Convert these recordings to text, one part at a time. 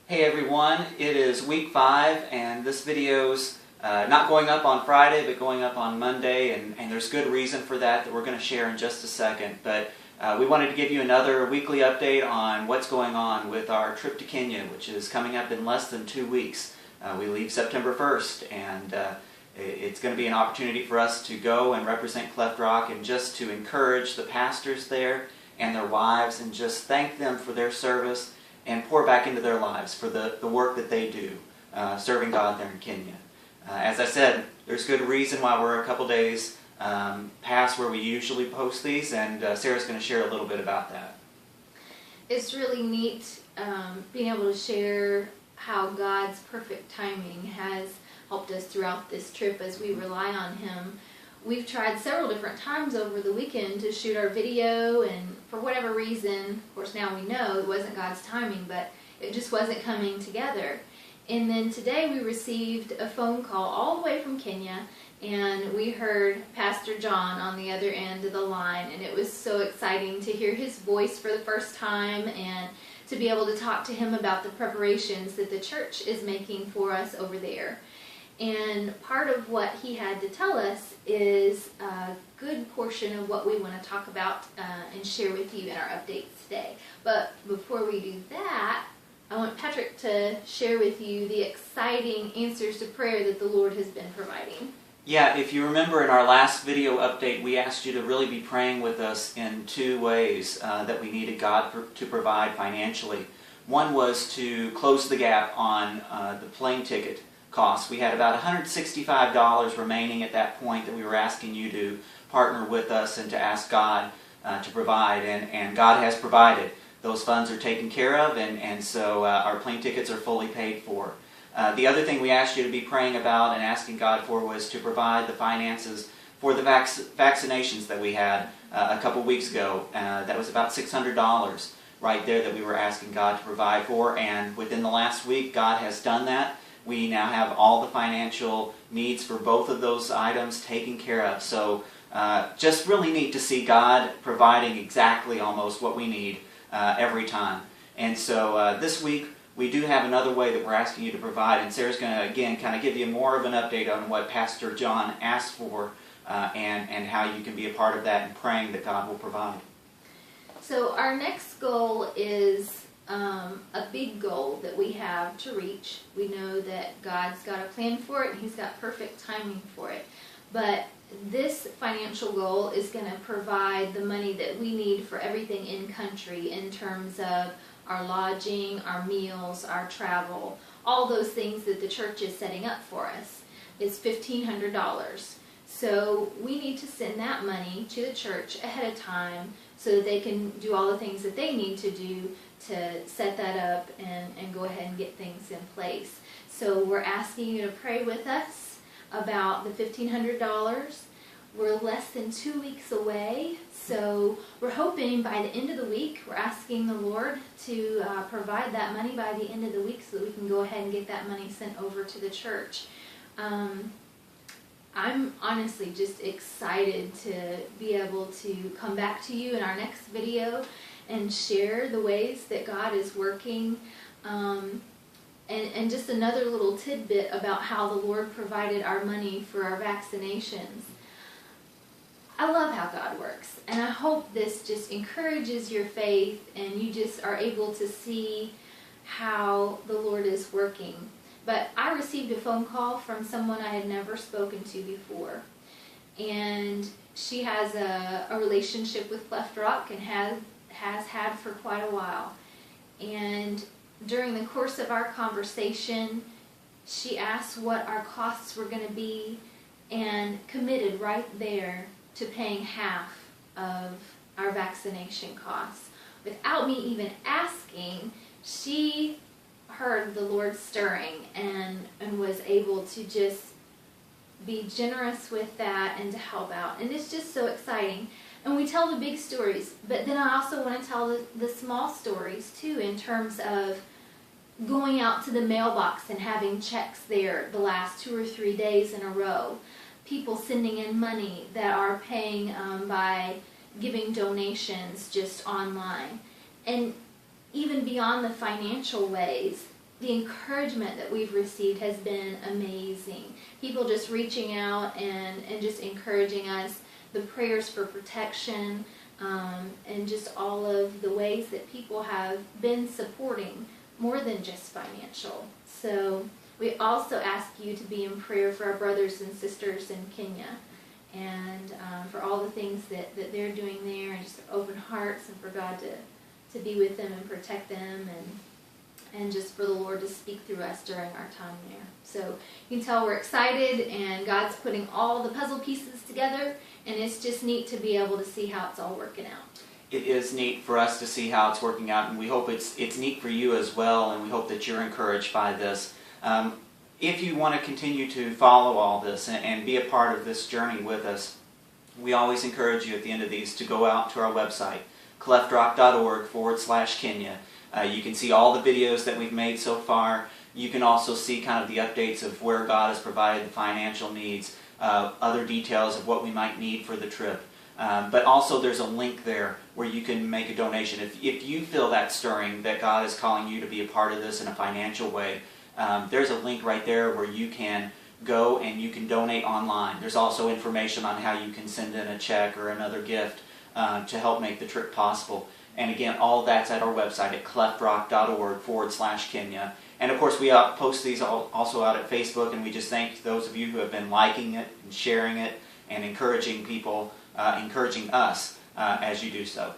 Hey everyone, it is week 5 and this video's not going up on Friday but going up on Monday, and there's good reason for that we're going to share in just a second. But we wanted to give you another weekly update on what's going on with our trip to Kenya, which is coming up in less than 2 weeks. We leave September 1st, and it's going to be an opportunity for us to go and represent Cleft Rock and just to encourage the pastors there and their wives and just thank them for their service and pour back into their lives for the work that they do, serving God there in Kenya. As I said, there's good reason why we're a couple days past where we usually post these, and Sarah's going to share a little bit about that. It's really neat being able to share how God's perfect timing has helped us throughout this trip as we rely on Him. We've tried several different times over the weekend to shoot our video, and for whatever reason, of course now we know it wasn't God's timing, but it just wasn't coming together. And then today we received a phone call all the way from Kenya, and we heard Pastor John on the other end of the line, and it was so exciting to hear his voice for the first time and to be able to talk to him about the preparations that the church is making for us over there. And part of what he had to tell us is a good portion of what we want to talk about and share with you in our updates today. But before we do that, I want Patrick to share with you the exciting answers to prayer that the Lord has been providing. Yeah, if you remember in our last video update, we asked you to really be praying with us in 2 ways that we needed God to provide financially. One was to close the gap on the plane ticket costs. We had about $165 remaining at that point that we were asking you to partner with us and to ask God to provide, and God has provided. Those funds are taken care of, and so our plane tickets are fully paid for. The other thing we asked you to be praying about and asking God for was to provide the finances for the vaccinations that we had a couple weeks ago. That was about $600 right there that we were asking God to provide for, and within the last week God has done that. We now have all the financial needs for both of those items taken care of. So just really neat to see God providing exactly almost what we need every time. And so this week we do have another way that we're asking you to provide, and Sarah's going to again kind of give you more of an update on what Pastor John asked for and how you can be a part of that and praying that God will provide. So our next goal is a big goal that we have to reach. We know that God's got a plan for it and He's got perfect timing for it. But this financial goal is going to provide the money that we need for everything in country in terms of our lodging, our meals, our travel, all those things that the church is setting up for us. It's $1,500. So we need to send that money to the church ahead of time so that they can do all the things that they need to do to set that up and go ahead and get things in place. So we're asking you to pray with us about the $1,500. We're less than 2 weeks away, so we're hoping by the end of the week, we're asking the Lord to provide that money by the end of the week so that we can go ahead and get that money sent over to the church. I'm honestly just excited to be able to come back to you in our next video and share the ways that God is working, and just another little tidbit about how the Lord provided our money for our vaccinations. I love how God works, and I hope this just encourages your faith and you just are able to see how the Lord is working. But I received a phone call from someone I had never spoken to before, and she has a relationship with Cleft Rock and has had for quite a while. And during the course of our conversation, she asked what our costs were going to be and committed right there to paying half of our vaccination costs. Without me even asking, she heard the Lord stirring and was able to just be generous with that and to help out. And it's just so exciting. And we tell the big stories, but then I also want to tell the small stories too, in terms of going out to the mailbox and having checks there the last 2 or 3 days in a row. People sending in money that are paying by giving donations just online. And even beyond the financial ways, the encouragement that we've received has been amazing. People just reaching out and just encouraging us, the prayers for protection, and just all of the ways that people have been supporting more than just financial. So we also ask you to be in prayer for our brothers and sisters in Kenya, and for all the things that they're doing there, and just open hearts, and for God to be with them and protect them, and just for the Lord to speak through us during our time there. So you can tell we're excited, and God's putting all the puzzle pieces together, and it's just neat to be able to see how it's all working out. It is neat for us to see how it's working out, and we hope it's neat for you as well, and we hope that you're encouraged by this. If you want to continue to follow all this and be a part of this journey with us, we always encourage you at the end of these to go out to our website, cleftrock.org/Kenya. You can see all the videos that we've made so far. You can also see kind of the updates of where God has provided the financial needs, other details of what we might need for the trip. But also there's a link there where you can make a donation. If you feel that stirring, that God is calling you to be a part of this in a financial way, there's a link right there where you can go and you can donate online. There's also information on how you can send in a check or another gift to help make the trip possible. And again, all that's at our website at cleftrock.org/Kenya. And of course, we post these also out at Facebook, and we just thank those of you who have been liking it and sharing it and encouraging people, encouraging us as you do so.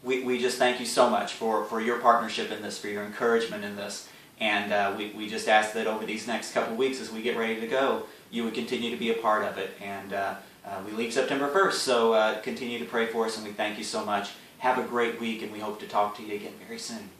We just thank you so much for your partnership in this, for your encouragement in this. And we just ask that over these next couple of weeks as we get ready to go, you would continue to be a part of it. And we leave September 1st, so continue to pray for us, and we thank you so much. Have a great week, and we hope to talk to you again very soon.